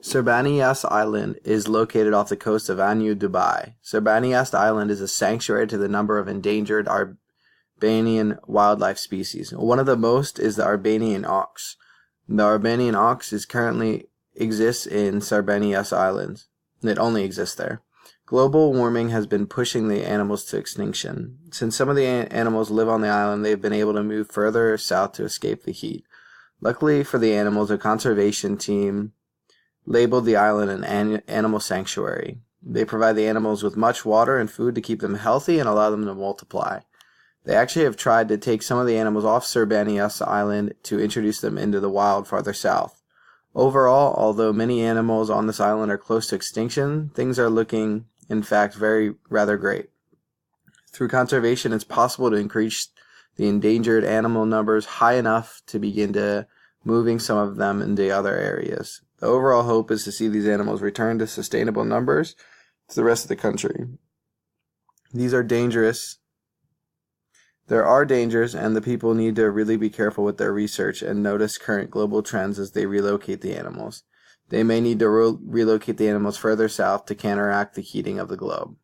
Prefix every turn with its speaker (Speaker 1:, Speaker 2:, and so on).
Speaker 1: Serbanias Island is located off the coast of Anu, Dubai. Serbanias Island is a sanctuary to the number of endangered Albanian wildlife species. One of the most is the Albanian ox. The Albanian ox currently exists in Serbanias Island. It only exists there. Global warming has been pushing the animals to extinction. Since some of the animals live on the island, they have been able to move further south to escape the heat. Luckily for the animals, a conservation team labeled the island an animal sanctuary. They provide the animals with much water and food to keep them healthy and allow them to multiply. They actually have tried to take some of the animals off Serbanias Island to introduce them into the wild farther south. Overall, although many animals on this island are close to extinction, things are looking, in fact, rather great. Through conservation, it's possible to increase the endangered animal numbers high enough to begin to moving some of them into other areas. The overall hope is to see these animals return to sustainable numbers to the rest of the country. These are dangerous. There are dangers, and the people need to really be careful with their research and notice current global trends as they relocate the animals. They may need to relocate the animals further south to counteract the heating of the globe.